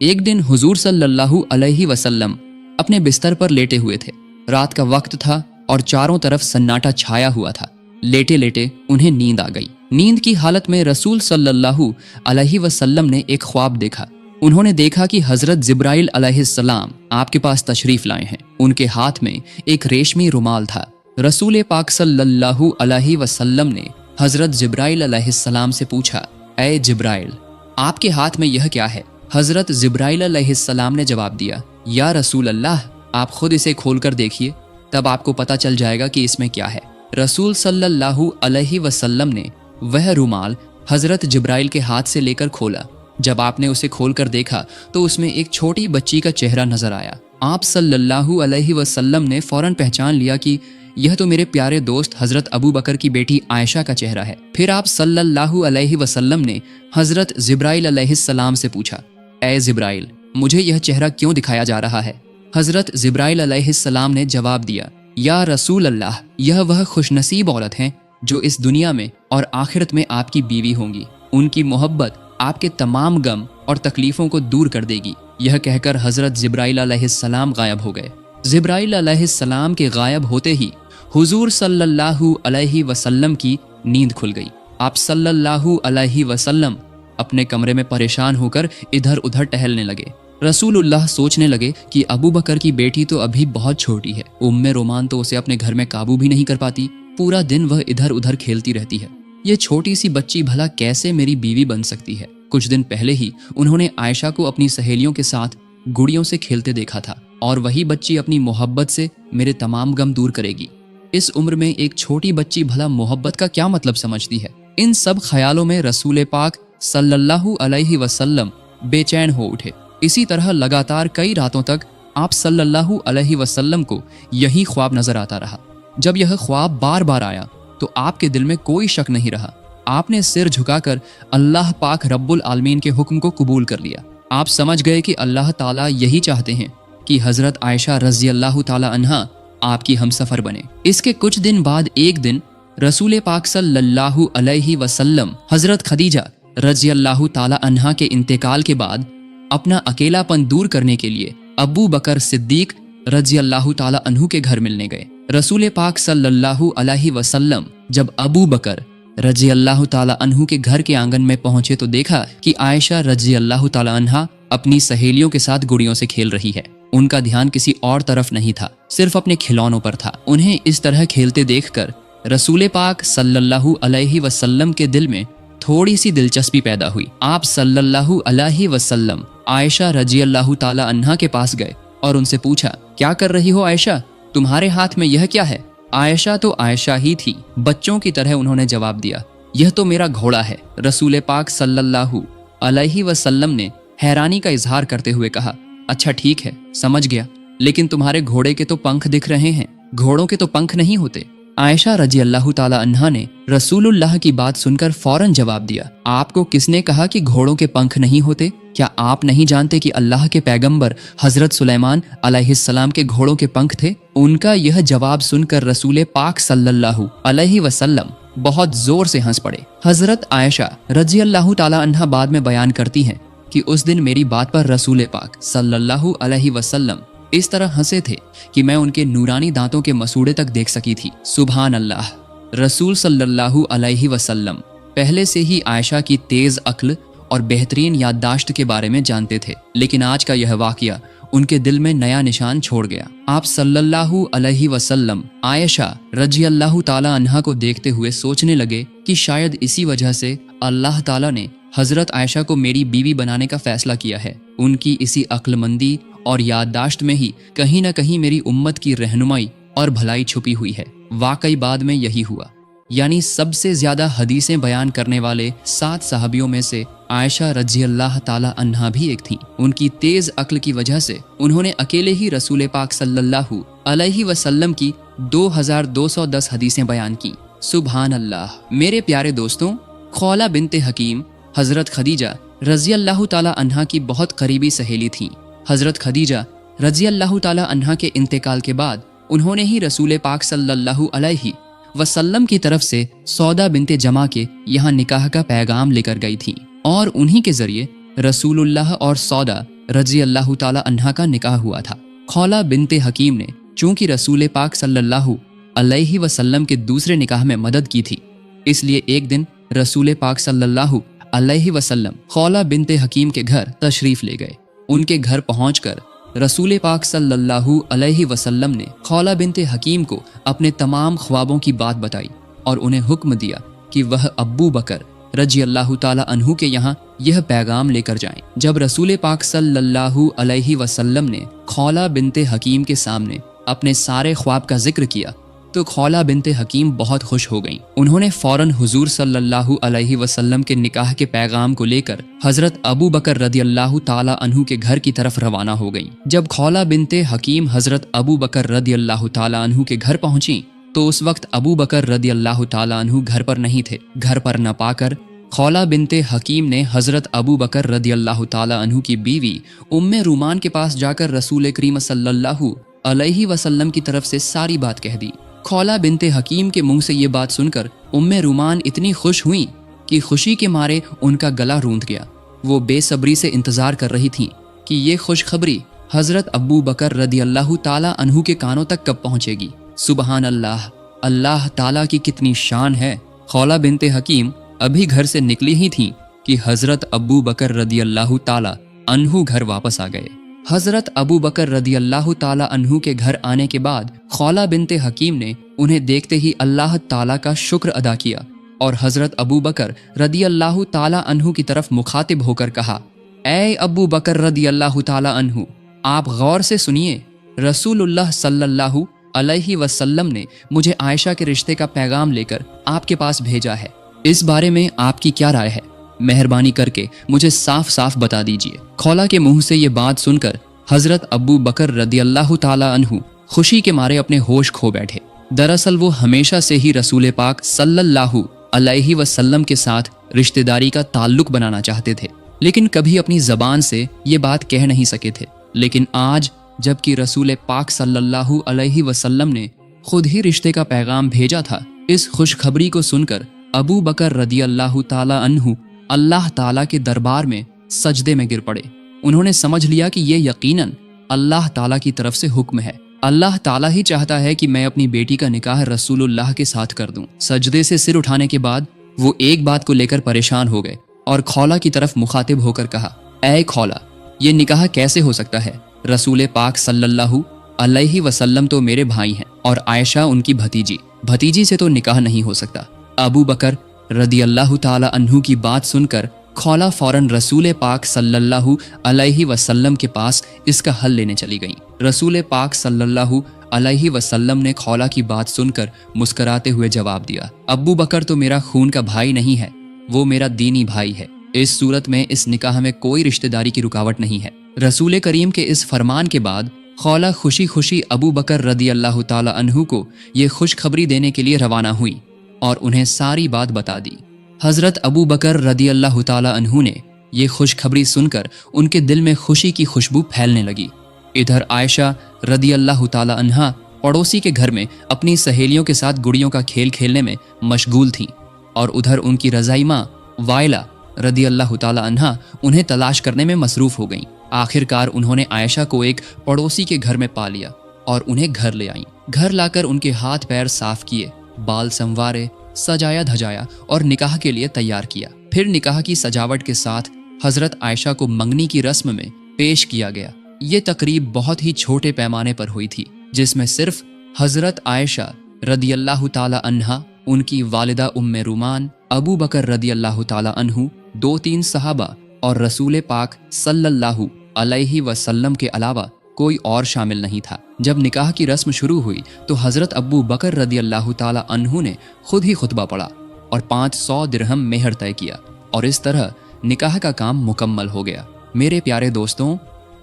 एक दिन हुजूर सल्लल्लाहु अलैहि वसल्लम अपने बिस्तर पर लेटे हुए थे। रात का वक्त था और चारों तरफ सन्नाटा छाया हुआ था। लेटे लेटे उन्हें नींद आ गई। नींद की हालत में रसूल सल्लल्लाहु अलैहि वसल्लम ने एक ख्वाब देखा। उन्होंने देखा कि हजरत जिब्राइल अलैहिस्सलाम आपके पास तशरीफ लाए हैं। उनके हाथ में एक रेशमी रुमाल था। रसूल पाक सल्लल्लाहु अलैहि वसल्लम ने हजरत जिब्राइल अलैहिस्सलाम से पूछा, ऐ जिब्राइल, आपके हाथ में यह क्या है? हजरत जिब्राइल अलैहिस्सलाम ने जवाब दिया, या रसूल अल्लाह, आप खुद इसे खोलकर देखिए, तब आपको पता चल जाएगा कि इसमें क्या है। रसूल सल्लल्लाहु अलैहि वसल्लम ने वह रुमाल हजरत जिब्राइल के हाथ से लेकर खोला। जब आपने उसे खोलकर देखा तो उसमें एक छोटी बच्ची का चेहरा नजर आया। आप सल्लल्लाहु अलैहि वसल्लम ने फौरन पहचान लिया कि यह तो मेरे प्यारे दोस्त हजरत अबू बकर की बेटी आयशा का चेहरा है। फिर आप सल्लल्लाहु अलैहि वसल्लम ने हजरत जिब्राइल अलैहिस्सलाम से पूछा, ऐ जिब्राइल, मुझे यह चेहरा क्यों दिखाया जा रहा है? हजरत जिब्राइल अलैहिस्सलाम ने जवाब दिया, या रसूल अल्लाह, यह वह खुशनसीब औरत हैं जो इस दुनिया में और आखिरत में आपकी बीवी होंगी। उनकी मोहब्बत आपके तमाम गम और तकलीफों को दूर कर देगी। यह कहकर हजरत जिब्राइल अलैहिस्सलाम गायब हो गए। जिब्राइल अलैहिस्सलाम के गायब होते ही हुजूर सल्लल्लाहु अलैहि वसल्लम की नींद खुल गई। आप सल्लल्लाहु अलैहि वसल्लम अपने कमरे में परेशान होकर इधर उधर टहलने लगे। रसूलुल्लाह सोचने लगे कि अबू बकर की बेटी तो अभी बहुत छोटी है। उम्मे रोमान तो उसे अपने घर में काबू भी नहीं कर पाती। पूरा दिन वह इधर उधर खेलती रहती है। ये छोटी सी बच्ची भला कैसे मेरी बीवी बन सकती है? कुछ दिन पहले ही उन्होंने आयशा को अपनी सहेलियों के साथ गुड़ियों से खेलते देखा था और वही बच्ची अपनी मोहब्बत से मेरे तमाम गम दूर करेगी। इस उम्र में एक छोटी बच्ची भला मोहब्बत का क्या मतलब समझती है? इन सब ख्यालों में रसूल पाक सल्लल्लाहु अलैहि वसल्लम बेचैन हो उठे। इसी तरह लगातार कई रातों तक आप सल्लल्लाहु अलैहि वसल्लम को यही ख्वाब नजर आता रहा। जब यह ख्वाब बार बार आया तो आपके दिल में कोई शक नहीं रहा। आपने सिर झुकाकर अल्लाह पाक रब्बुल आलमीन के हुक्म को कबूल कर लिया। आप समझ गए कि अल्लाह ताला यही चाहते हैं कि हजरत आयशा रज़ी अल्लाह ताला अन्हा आपकी हमसफर बने। इसके कुछ दिन बाद एक दिन रसूल पाक सल्लल्लाहु अलैहि वसल्लम हजरत खदीजा रज़ी अल्लाह ताला अन्हा के इंतकाल के बाद अपना अकेलापन दूर करने के लिए अबू बकर सिद्दीक रज़ी अल्लाह ताला अन्हु के घर मिलने गए। रसूल पाक सल्लल्लाहु अलैहि वसल्लम जब अबू बकर रज़ी अल्लाह ताला अन्हु के घर के आंगन में पहुंचे तो देखा कि आयशा रज़ी अल्लाह ताला अन्हा अपनी सहेलियों के साथ गुड़ियों से खेल रही है। उनका ध्यान किसी और तरफ नहीं था, सिर्फ अपने खिलौनों पर था। उन्हें इस तरह खेलते देखकर रसूल पाक सल्लल्लाहु अलैहि वसल्लम के दिल में थोड़ी सी दिलचस्पी पैदा हुई। आप सल्लल्लाहु अलैहि वसल्लम आयशा रज़ी अल्लाह ताला अन्हा के पास गए और उनसे पूछा, क्या कर रही हो आयशा? तुम्हारे हाथ में यह क्या है? आयशा तो आयशा ही थी। बच्चों की तरह उन्होंने जवाब दिया, यह तो मेरा घोड़ा है। रसूल पाक सल्लल्लाहु अलैहि वसल्लम ने हैरानी का इजहार करते हुए कहा, अच्छा ठीक है, समझ गया, लेकिन तुम्हारे घोड़े के तो पंख दिख रहे हैं, घोड़ों के तो पंख नहीं होते। आयशा रज़ी अल्लाह ताला अन्हा ने रसूलुल्लाह की बात सुनकर फौरन जवाब दिया, आपको किसने कहा कि घोड़ों के पंख नहीं होते? क्या आप नहीं जानते कि अल्लाह के पैगंबर हजरत सुलेमान अलैहिस्सलाम के घोड़ों के पंख थे? उनका यह जवाब सुनकर रसूल पाक सल्लल्लाहु अलैहि वसल्लम बहुत जोर से हंस पड़े। हजरत आयशा रज़ी अल्लाह ताला अन्हा बाद में बयान करती हैं कि उस दिन मेरी बात पर रसूल पाक सल्लल्लाहु अलैहि वसल्लम इस तरह हंसे थे कि मैं उनके नूरानी दांतों के मसूड़े तक देख सकी थी। सुभान अल्लाह। रसूल सल्लल्लाहु अलैहि वसल्लम पहले से ही आयशा की तेज अक्ल और बेहतरीन याददाश्त के बारे में जानते थे, लेकिन आज का यह वाकया उनके दिल में नया निशान छोड़ गया। आप सल्लल्लाहु अलैहि वसल्लम आयशा रज़ी अल्लाह ताला अन्हा को देखते हुए सोचने लगे कि शायद इसी वजह से अल्लाह ताला ने हजरत आयशा को मेरी बीवी बनाने का फैसला किया है। उनकी इसी अक्लमंदी और याददाश्त में ही कहीं न कहीं मेरी उम्मत की रहनुमाई और भलाई छुपी हुई है। वाकई बाद में यही हुआ, यानी सबसे ज्यादा हदीसें बयान करने वाले 7 सहाबियों में से आयशा रज़ी अल्लाह ताला अन्हा भी एक थी। उनकी तेज अक्ल की वजह से उन्होंने अकेले ही रसूल पाक सल्लल्लाहु अलैहि वसल्लम की 2210 हदीसें बयान की। सुभान अल्लाह। मेरे प्यारे दोस्तों, खौला बिनते हकीम हजरत खदीजा रज़ी अल्लाह ताला अन्हा की बहुत करीबी सहेली थीं। हजरत खदीजा रज़ी अल्लाह ताला अन्हा के इंतकाल के बाद उन्होंने ही रसूल पाक सल्लल्लाहु अलैहि वसल्लम की तरफ से सौदा बिनते जमा के यहाँ निकाह का पैगाम लेकर गई थी और उन्हीं के जरिए रसूलुल्लाह और सौदा रजी अल्लाह ताला अन्हा का निकाह हुआ था। खौला बिनते हकीम ने चूंकि रसूल पाक सल्लल्लाहु अलैहि वसल्लम के दूसरे निकाह में मदद की थी, इसलिए एक दिन रसूल पाक सल्लल्लाहु अलैहि वसल्लम खौला बिनते हकीम के घर तशरीफ ले गए। उनके घर पहुंचकर रसूल पाक सल्लल्लाहु अलैहि वसल्लम ने खौला बिनते हकीम को अपने तमाम ख्वाबों की बात बताई और उन्हें हुक्म दिया कि वह अब्बू बकर रजी अल्लाह ताला अन्हु के यहाँ यह पैगाम लेकर जाएं। जब रसूल पाक सल्लल्लाहु अलैहि वसल्लम ने खौला बिनते हकीम के सामने अपने सारे ख्वाब का जिक्र किया तो खौला बिनते हकीम बहुत खुश हो गईं। उन्होंने फौरन हुजूर सल्लल्लाहु अलैहि वसल्लम के निकाह के पैगाम को लेकर हजरत अबू बकर रदी अल्लाह ताला अन्हु के घर की तरफ रवाना हो गईं। जब खौला बिनते हकीम हजरत अबू बकर रदी अल्लाह ताला अन्हु के घर पहुंची तो उस वक्त अबू बकर रदी अल्लाह ताला अन्हु घर पर नहीं थे। घर पर न पाकर खौला बिनते हकीम ने हजरत अबू बकर रदी अल्लाह ताला अन्हु की बीवी उम्मे रूमान के पास जाकर रसूल करीम सल्लल्लाहु अलैहि वसल्लम की तरफ से सारी बात कह दी। खौला बिनते हकीम के मुंह से ये बात सुनकर उम्मे रूमान इतनी खुश हुई कि खुशी के मारे उनका गला रूंध गया। वो बेसब्री से इंतजार कर रही थीं कि ये खुशखबरी हजरत अबू बकर रदी अल्लाह ताला अन्हु के कानों तक कब पहुंचेगी। सुबहान अल्लाह, अल्लाह ताला की कितनी शान है। खौला बिनते हकीम अभी घर से निकली ही थीं कि हजरत अबू बकर रदी अल्लाह ताला अन्हु घर वापस आ गए। हजरत अबू बकर रदी अल्लाह ताला अन्हु के घर आने के बाद खौला बिनते हकीम ने उन्हें देखते ही अल्लाह ताला का शुक्र अदा किया और हजरत अबू बकर रदी अल्लाह ताला अन्हु की तरफ मुखातिब होकर कहा, ऐ अबू बकर रदी अल्लाह ताला अन्हु, आप गौर से सुनिए। रसूलुल्लाह सल्लल्लाहु अलैहि वसल्लम ने मुझे आयशा के रिश्ते का पैगाम लेकर आपके पास भेजा है। इस बारे में आपकी क्या राय है? मेहरबानी करके मुझे साफ साफ बता दीजिए। खौला के मुंह से ये बात सुनकर हजरत अबू बकर रदी अल्लाह ताला अन्हु खुशी के मारे अपने होश खो बैठे। दरअसल वो हमेशा से ही रसूल पाक सल्लल्लाहु अलैहि वसल्लम के साथ रिश्तेदारी का ताल्लुक बनाना चाहते थे, लेकिन कभी अपनी जबान से ये बात कह नहीं सके थे। लेकिन आज जबकि रसूल पाक सल्लल्लाहु अलैहि वसल्लम ने खुद ही रिश्ते का पैगाम भेजा था, इस खुशखबरी को सुनकर अबू बकर रदी अल्लाह ताला अन्हु अल्लाह ताला के दरबार में सजदे में गिर पड़े। उन्होंने समझ लिया कि ये यकीनन अल्लाह ताला की तरफ से हुक्म है। अल्लाह ताला ही चाहता है कि मैं अपनी बेटी का निकाह रसूलुल्लाह के साथ कर दूं। सजदे से सिर उठाने के बाद वो एक बात को लेकर परेशान हो गए और खौला की तरफ मुखातिब होकर कहा, ऐ खौला, ये निकाह कैसे हो सकता है? रसूल पाक सल्लल्लाहु अलैहि वसल्लम तो मेरे भाई हैं और आयशा उनकी भतीजी से तो निकाह नहीं हो सकता। अबू बकर रदी अल्लाह ताला अन्हु की बात सुनकर खौला फौरन रसूल पाक सल्लल्लाहु अलैहि वसल्लम के पास इसका हल लेने चली गई। रसूल पाक सल्लल्लाहु अलैहि वसल्लम ने खौला की बात सुनकर मुस्कुराते हुए जवाब दिया, अबू बकर तो मेरा खून का भाई नहीं है, वो मेरा दीनी भाई है। इस सूरत में इस निकाह में कोई रिश्तेदारी की रुकावट नहीं है। रसूल करीम के इस फरमान के बाद खौला खुशी खुशी अबू बकर रदी अल्लाह ताला अन्हु को ये खुशखबरी देने के लिए रवाना हुई और उन्हें सारी बात बता दी। हजरत अबू बकर रदी अल्लाह ताला अन्हु ने ये खुशखबरी सुनकर उनके दिल में खुशी की खुशबू फैलने लगी। इधर आयशा रदी अल्लाह ताला अन्हा पड़ोसी के घर में अपनी सहेलियों के साथ गुड़ियों का खेल खेलने में मशगूल थीं और उधर उनकी रज़ाई माँ वाइला रदी अल्लाह ताला अन्हा उन्हें तलाश करने में मसरूफ़ हो गईं। आखिरकार उन्होंने आयशा को एक पड़ोसी के घर में पा लिया और उन्हें घर ले आईं। घर लाकर उनके हाथ पैर साफ किए, बाल संवारे, सजाया धजाया और निकाह के लिए तैयार किया। फिर निकाह की सजावट के साथ हजरत आयशा को मंगनी की रस्म में पेश किया गया। ये तकरीब बहुत ही छोटे पैमाने पर हुई थी, जिसमें सिर्फ हजरत आयशा रदी अल्लाह ताला अन्हा, उनकी वालिदा उम्मे रूमान, अबू बकर रदी अल्लाह ताला अन्हु, 2-3 सहाबा और रसूल पाक सल्लल्लाहु अलैहि वसल्लम के अलावा कोई और शामिल नहीं था। जब निकाह की रस्म शुरू हुई तो हजरत अबू बकर रदी अल्लाह ताला अन्हु ने खुद ही खुतबा पढ़ा और 500 दिरहम मेहर तय किया और इस तरह निकाह का काम मुकम्मल हो गया। मेरे प्यारे दोस्तों,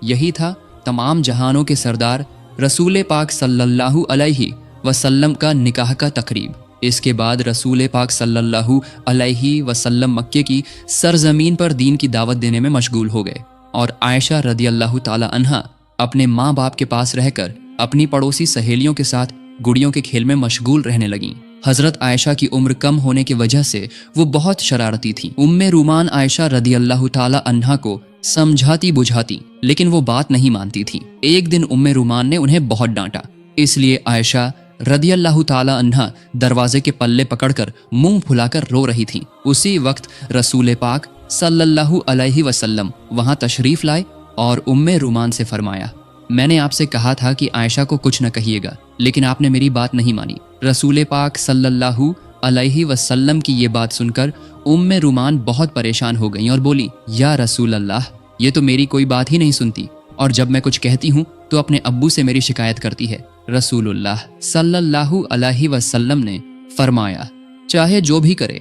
यही था तमाम जहानों के सरदार रसूल पाक सल्लल्लाहु अलैहि वसल्लम का निकाह का तकरीब। इसके बाद रसूल पाक सल्लल्लाहु अलैहि वसल्लम मक्के की सरजमीन पर दीन की दावत देने में मशगूल हो गए और आयशा रदी अल्लाह ताला अन्हा अपने माँ बाप के पास रहकर अपनी पड़ोसी सहेलियों के साथ गुड़ियों के खेल में मशगूल रहने लगीं। हजरत आयशा की उम्र कम होने की वजह से वो बहुत शरारती थी। उम्मे रूमान आयशा रदी अल्लाह ताला अन्हा को समझाती बुझाती, लेकिन वो बात नहीं मानती थी। एक दिन उम्मे रूमान ने उन्हें बहुत डांटा, इसलिए आयशा रदी अल्लाह ताला अन्हा दरवाजे के पल्ले पकड़कर मुंह फुलाकर रो रही थी। उसी वक्त रसूल पाक सल्लल्लाहु अलैहि वसल्लम वहां तशरीफ लाए और उम्मे रूमान से फरमाया, मैंने आपसे कहा था कि आयशा को कुछ न कहिएगा, लेकिन आपने मेरी बात नहीं मानी। रसूल पाक सल्लल्लाहु अलैहि वसल्लम की ये बात सुनकर उम्मे रूमान बहुत परेशान हो गईं और बोली, या रसूल अल्लाह, ये तो मेरी कोई बात ही नहीं सुनती, और जब मैं कुछ कहती हूँ तो अपने अब्बू से मेरी शिकायत करती है। रसूलुल्लाह सल्लल्लाहु अलैहि वसल्लम ने फरमाया, चाहे जो भी करे,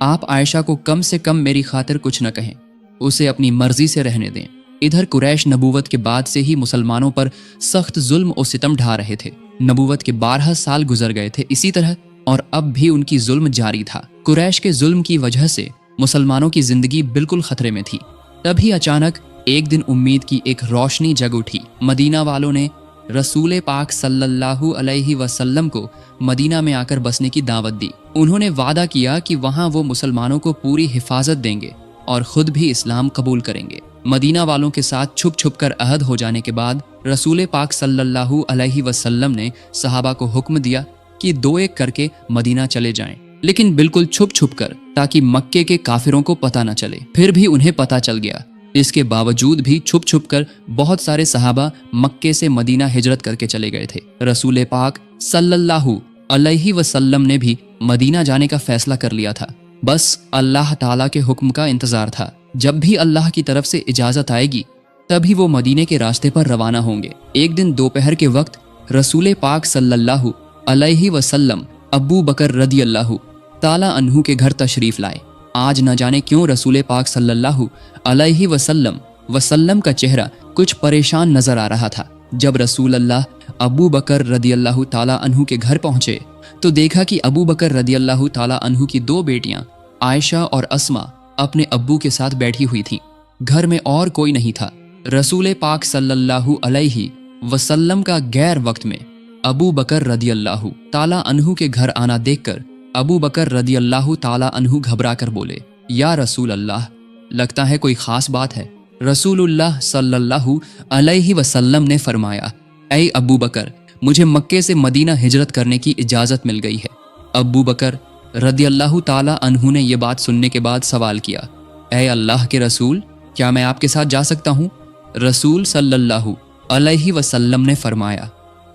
आप आयशा को कम से कम मेरी खातिर कुछ न कहें, उसे अपनी मर्जी से रहने दें। इधर कुरैश नबूवत के बाद से ही मुसलमानों पर सख्त जुल्म और सितम ढा रहे थे। नबूवत के 12 साल गुजर गए थे इसी तरह, और अब भी उनकी जुल्म जारी था। कुरैश के जुल्म की वजह से मुसलमानों की जिंदगी बिल्कुल खतरे में थी। तभी अचानक एक दिन उम्मीद की एक रोशनी जग उठी। मदीना वालों ने रसूल पाक सल्लल्लाहु अलैहि वसल्लम को मदीना में आकर बसने की दावत दी। उन्होंने वादा किया कि वहां वो मुसलमानों को पूरी हिफाजत देंगे और खुद भी इस्लाम कबूल करेंगे। मदीना वालों के साथ छुप छुप कर अहद हो जाने के बाद रसूल पाक सल्लल्लाहु अलैहि वसल्लम ने सहाबा को हुक्म दिया कि 2-1 करके मदीना चले जाएं, लेकिन बिल्कुल छुप छुप कर, ताकि मक्के के काफिरों को पता न चले। फिर भी उन्हें पता चल गया। इसके बावजूद भी छुप छुप कर बहुत सारे सहाबा मक्के से मदीना हिजरत करके चले गए थे। रसूल पाक सल्लल्लाहु अलैहि वसल्लम ने भी मदीना जाने का फैसला कर लिया था। बस अल्लाह ताला के हुक्म का इंतजार था। जब भी अल्लाह की तरफ से इजाजत आएगी तभी वो मदीने के रास्ते पर रवाना होंगे। एक दिन दोपहर के वक्त रसूल पाक सल्लल्लाहु अलैहि वसल्लम अबू बकर रदी अल्लाह ताला अन्हु के घर तशरीफ लाए। आज न जाने क्यों रसूल पाक सल्लल्लाहु अलैहि वसल्लम का चेहरा कुछ परेशान नजर आ रहा था। जब रसूल अल्लाह अबू बकर रदी अल्लाह ताला अन्हु के घर पहुंचे तो देखा कि अबू बकर रदी अल्लाह ताला अन्हु की 2 बेटियां आयशा और अस्मा अपने अब्बू के साथ बैठी हुई थीं। घर में और कोई नहीं था। रसूल पाक सल्लल्लाहु अलैहि वसल्लम का गैर वक्त में अबू बकर रदी अल्लाह ताला अन्हु के घर आना देखकर अबू बकर रदी अल्लाह ताला अन्हु घबरा कर बोले, या रसूल अल्लाह, लगता है कोई खास बात है। रसूलुल्लाह सल्लल्लाहु अलैहि वसल्लम ने फरमाया, ऐ अबू बकर, मुझे मक्के से मदीना हिजरत करने की इजाज़त मिल गई है। अबू बकर रदी अल्लाह ताला अन्हु ने यह बात सुनने के बाद सवाल किया, ऐ अल्लाह के रसूल, क्या मैं आपके साथ जा सकता हूँ? रसूल सल्लल्लाहु अलैहि वसल्लम ने फरमाया,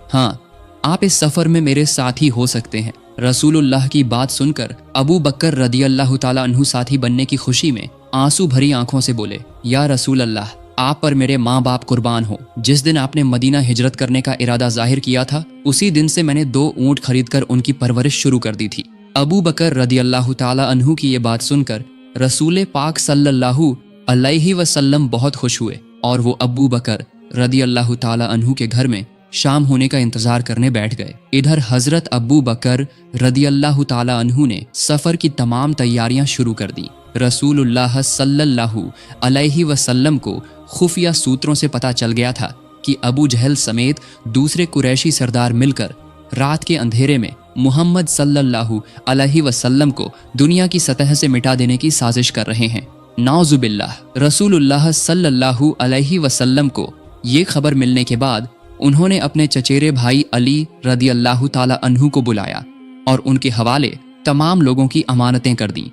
हाँ, आप इस सफ़र में मेरे साथी हो सकते हैं। रसूलुल्लाह की बात सुनकर अबू बकर रदी अल्लाह ताला अन्हु साथी बनने की खुशी में आंसू भरी आंखों से बोले, या रसूल अल्लाह, आप पर मेरे माँ बाप कुर्बान हो। जिस दिन आपने मदीना हिजरत करने का इरादा जाहिर किया था, उसी दिन से मैंने 2 ऊँट खरीदकर उनकी परवरिश शुरू कर दी थी। अबू बकर रदी अल्लाह ताला अन्हु की ये बात सुनकर रसूल पाक सल्लल्लाहु अलैहि वसल्लम बहुत खुश हुए और वो अबू बकर रदी अल्लाह ताला अन्हु के घर में शाम होने का इंतजार करने बैठ गए। इधर हजरत अबू बकर रदी अल्लाह ताला अन्हु ने सफर की तमाम तैयारियां शुरू कर दी। रसूलुल्लाह सल्लल्लाहु अलैहि वसल्लम को खुफिया सूत्रों से पता चल गया था कि अबू जहल समेत दूसरे कुरैशी सरदार मिलकर रात के अंधेरे में मुहम्मद सल्लल्लाहु अलैहि वसल्लम को दुनिया की सतह से मिटा देने की साजिश कर रहे हैं। नाउजुबिल्लाह। रसूलुल्लाह सल्लल्लाहु अलैहि वसल्लम को ये खबर मिलने के बाद उन्होंने अपने चचेरे भाई अली रदी अल्लाह ताला अन्हु को बुलाया और उनके हवाले तमाम लोगों की अमानतें कर दी।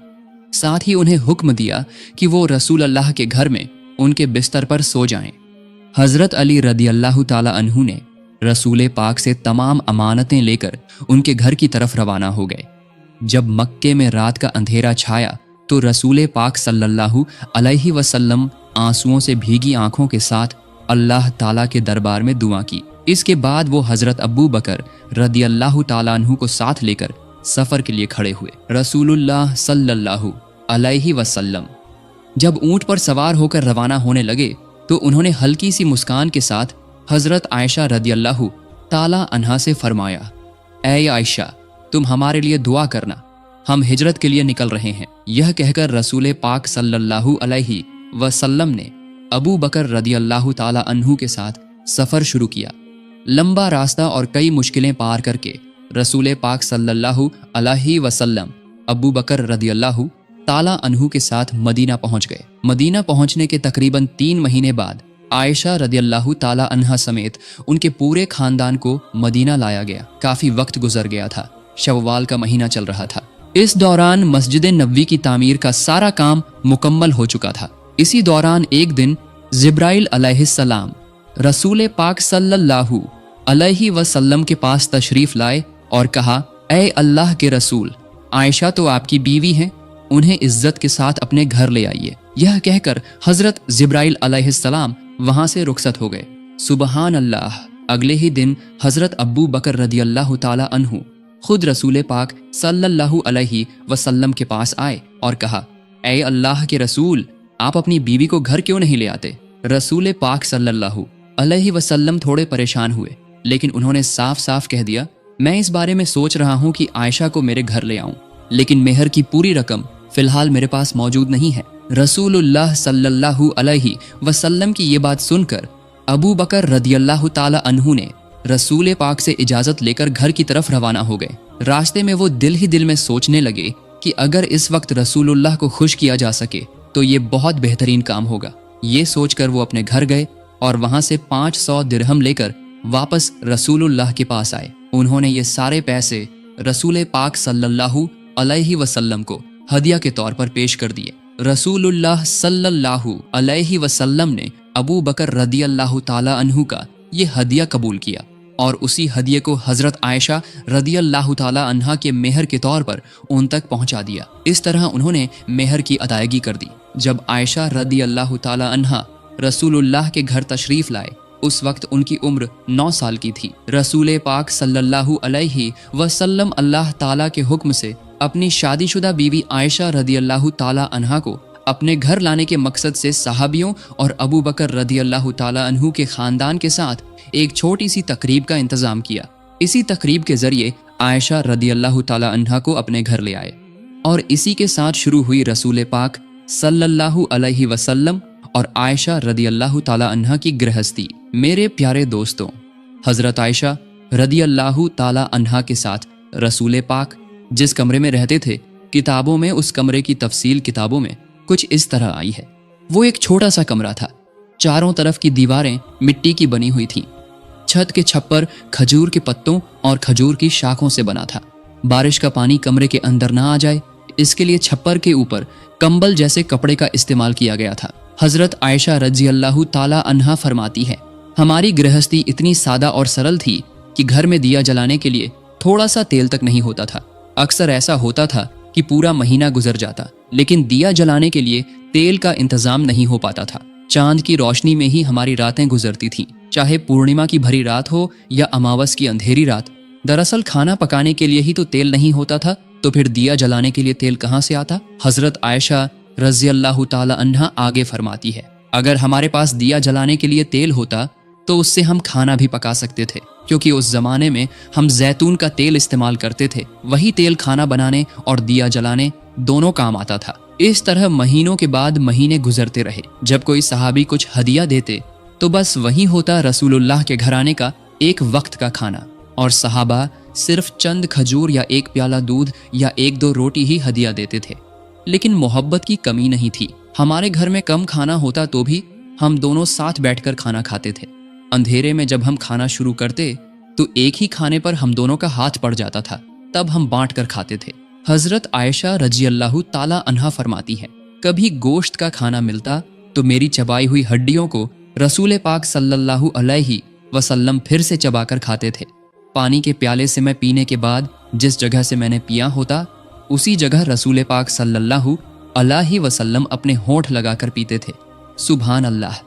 साथ ही उन्हें हुक्म दिया कि वो रसूल अल्लाह के घर में उनके बिस्तर पर सो जाएं। हजरत अली रदी अल्लाह ताला अन्हु ने रसूल पाक से तमाम अमानतें लेकर उनके घर की तरफ रवाना हो गए। जब मक्के में रात का अंधेरा छाया तो रसूल पाक सल्लल्लाहु अलैहि वसल्लम आंसुओं से भीगी आंखों के साथ अल्लाह ताला के दरबार में दुआ की। इसके बाद वो हजरत अबू बकर रदी अल्लाह ताला अन्हु को साथ लेकर सफर के लिए खड़े हुए। रसूलुल्लाह सल्लल्लाहु अलैहि वसल्लम जब ऊंट पर सवार होकर रवाना होने लगे तो उन्होंने हल्की सी मुस्कान के साथ हजरत आयशा रदी अल्लाह ताला अन्हा से फरमाया, ऐ आयशा, तुम हमारे लिए दुआ करना, हम हिजरत के लिए निकल रहे हैं। यह कहकर रसूल पाक सल्लल्लाहु अलैहि वसल्लम ने अबू बकर रदी अल्लाह ताला अन्हु के साथ सफर शुरू किया। लंबा रास्ता और कई मुश्किलें पार करके रसूल पाक सल्लल्लाहु अलैहि वसल्लम अबू बकर रदियल्लाहु ताला अन्हु के साथ मदीना पहुंच गए। मदीना पहुंचने के तकरीबन 3 महीने बाद आयशा रदियल्लाहु ताला अन्हा समेत उनके पूरे खानदान को मदीना लाया गया। काफी वक्त गुजर गया था, शव्वाल का महीना चल रहा था। इस दौरान मस्जिद नबवी की तामीर का सारा काम मुकम्मल हो चुका था। इसी दौरान एक दिन जिब्राइल अलैहिस्सलाम रसूल पाक सल्लल्लाहु अलैहि वसल्लम के पास तशरीफ लाए और कहा, ऐ अल्लाह के रसूल, आयशा तो आपकी बीवी हैं, उन्हें इज्जत के साथ अपने घर ले आइए। यह कहकर हजरत जिब्राइल अलैहिस्सलाम वहां से रुखसत हो गए। सुबहान अल्लाह। अगले ही दिन हजरत अबू बकर रदियल्लाहु ताला अन्हु खुद रसूल पाक सल्लल्लाहु अलैहि वसल्लम के पास आए और कहा, ऐ अल्लाह के रसूल, आप अपनी बीवी को घर क्यों नहीं ले आते? रसूल पाक सल्लल्लाहु अलैहि वसल्लम थोड़े परेशान हुए, लेकिन उन्होंने साफ साफ कह दिया, मैं इस बारे में सोच रहा हूँ कि आयशा को मेरे घर ले आऊं, लेकिन मेहर की पूरी रकम फिलहाल मेरे पास मौजूद नहीं है। रसूलुल्लाह सल्लल्लाहु अलैहि वसल्लम की ये बात सुनकर अबू बकर रदियल्लाहु ताला अन्हु ने रसूल पाक से इजाजत लेकर घर की तरफ रवाना हो गए। रास्ते में वो दिल ही दिल में सोचने लगे कि अगर इस वक्त रसूलुल्लाह को खुश किया जा सके तो ये बहुत बेहतरीन काम होगा। ये सोचकर वो अपने घर गए और वहां से 500 दिरहम लेकर वापस रसूलुल्लाह के पास आए। उन्होंने ये सारे पैसे रसूल पाक सल्लल्लाहु अलैहि वसल्लम को हदिया के तौर पर पेश कर दिए। रसूलुल्लाह सल्लल्लाहु अलैहि वसल्लम ने अबू बकर रदियल्लाहु ताला अन्हु का ये हदिया कबूल किया और उसी हदिये को हजरत आयशा रदियल्लाहु ताला अन्हा के मेहर के तौर पर उन तक पहुंचा दिया। इस तरह उन्होंने मेहर की अदायगी कर दी। जब आयशा रदियल्लाहु ताला अन्हा रसूलुल्लाह के घर तशरीफ लाए, उस वक्त उनकी उम्र 9 साल की थी। रसूल पाक सल्लल्लाहु अलैहि वसल्लम अल्लाह ताला के हुक्म से अपनी शादीशुदा बीवी आयशा रदियल्लाहु ताला अन्हा को अपने घर लाने के मकसद से सहाबियों और अबू बकर रदियल्लाहु ताला अन्हु के खानदान के साथ एक छोटी सी तकरीब का इंतजाम किया। इसी तकरीब के जरिए आयशा रदियल्लाहु ताला अन्हा को अपने घर ले आए और इसी के साथ शुरू हुई रसूल पाक सल्लल्लाहु अलैहि वसल्लम और आयशा रदियल्लाहु ताला अन्हा की गृहस्थी। मेरे प्यारे दोस्तों, हजरत आयशा रदियल्लाहु ताला अन्हा के साथ रसूल पाक जिस कमरे में रहते थे, किताबों में उस कमरे की तफसील किताबों में कुछ इस तरह आई है। वो एक छोटा सा कमरा था। चारों तरफ की दीवारें मिट्टी की बनी हुई थीं। छत के छप्पर खजूर के पत्तों और खजूर की शाखों से बना था। बारिश का पानी कमरे के अंदर ना आ जाए, इसके लिए छप्पर के ऊपर कंबल जैसे कपड़े का इस्तेमाल किया गया था। हजरत आयशा रज़ियल्लाहु ताला अन्हा फरमाती है, हमारी गृहस्थी इतनी सादा और सरल थी कि घर में दिया जलाने के लिए थोड़ा सा तेल तक नहीं होता था। अक्सर ऐसा होता था कि पूरा महीना गुजर जाता, लेकिन दिया जलाने के लिए तेल का इंतजाम नहीं हो पाता था। चांद की रोशनी में ही हमारी रातें गुजरती थीं, चाहे पूर्णिमा की भरी रात हो या अमावस की अंधेरी रात। दरअसल खाना पकाने के लिए ही तो तेल नहीं होता था, तो फिर दिया जलाने के लिए तेल कहाँ से आता? हजरत आयशा रज़ियल्लाहु ताला अन्हा आगे फरमाती है, अगर हमारे पास दिया जलाने के लिए तेल होता तो उससे हम खाना भी पका सकते थे, क्योंकि उस जमाने में हम जैतून का तेल इस्तेमाल करते थे। वही तेल खाना बनाने और दिया जलाने दोनों काम आता था। इस तरह महीनों के बाद महीने गुजरते रहे। जब कोई सहाबी कुछ हदिया देते तो बस वही होता रसूलुल्लाह के घराने का एक वक्त का खाना, और सहाबा सिर्फ चंद खजूर या एक प्याला दूध या 1-2 रोटी ही हदिया देते थे। लेकिन मोहब्बत की कमी नहीं थी। हमारे घर में कम खाना होता तो भी हम दोनों साथ बैठकर खाना खाते थे। अंधेरे में जब हम खाना शुरू करते तो एक ही खाने पर हम दोनों का हाथ पड़ जाता था, तब हम बांट कर खाते थे। हजरत आयशा रज़ियल्लाहु ताला अन्हा फरमाती है, कभी गोश्त का खाना मिलता तो मेरी चबाई हुई हड्डियों को रसूल पाक सल्लल्लाहु अलैहि वसल्लम फिर से चबाकर खाते थे। पानी के प्याले से मैं पीने के बाद जिस जगह से मैंने पिया होता, उसी जगह रसूल पाक सल्लल्लाहु अलैहि वसल्लम अपने होंठ लगाकर पीते थे। सुभान अल्लाह।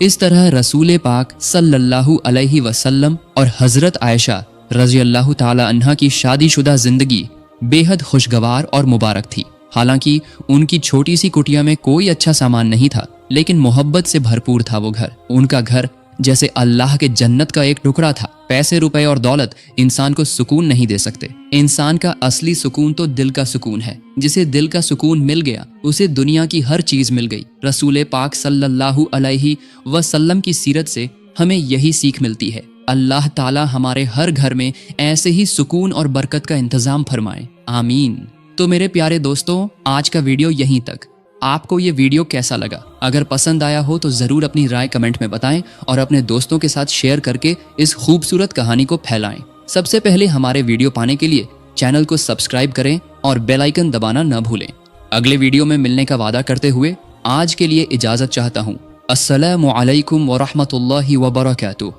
इस तरह रसूल पाक सल्लल्लाहु अलैहि वसल्लम और हजरत आयशा रज़ियल्लाहु ताला अन्हा की शादीशुदा जिंदगी बेहद खुशगवार और मुबारक थी। हालांकि उनकी छोटी सी कुटिया में कोई अच्छा सामान नहीं था, लेकिन मोहब्बत से भरपूर था वो घर। उनका घर जैसे अल्लाह के जन्नत का एक टुकड़ा था। पैसे रुपए और दौलत इंसान को सुकून नहीं दे सकते। इंसान का असली सुकून तो दिल का सुकून है। जिसे दिल का सुकून मिल गया उसे दुनिया की हर चीज मिल गई। रसूल पाक सल्लल्लाहु अलैहि वसल्लम की सीरत से हमें यही सीख मिलती है। अल्लाह ताला हमारे हर घर में ऐसे ही सुकून और बरकत का इंतजाम फरमाए, आमीन। तो मेरे प्यारे दोस्तों, आज का वीडियो यहीं तक। आपको ये वीडियो कैसा लगा? अगर पसंद आया हो तो ज़रूर अपनी राय कमेंट में बताएं और अपने दोस्तों के साथ शेयर करके इस खूबसूरत कहानी को फैलाएं। सबसे पहले हमारे वीडियो पाने के लिए चैनल को सब्सक्राइब करें और बेल आइकन दबाना न भूलें। अगले वीडियो में मिलने का वादा करते हुए आज के लिए इजाज़त चाहता हूँ। अस्सलामु अलैकुम व रहमतुल्लाहि व बरकातुहू।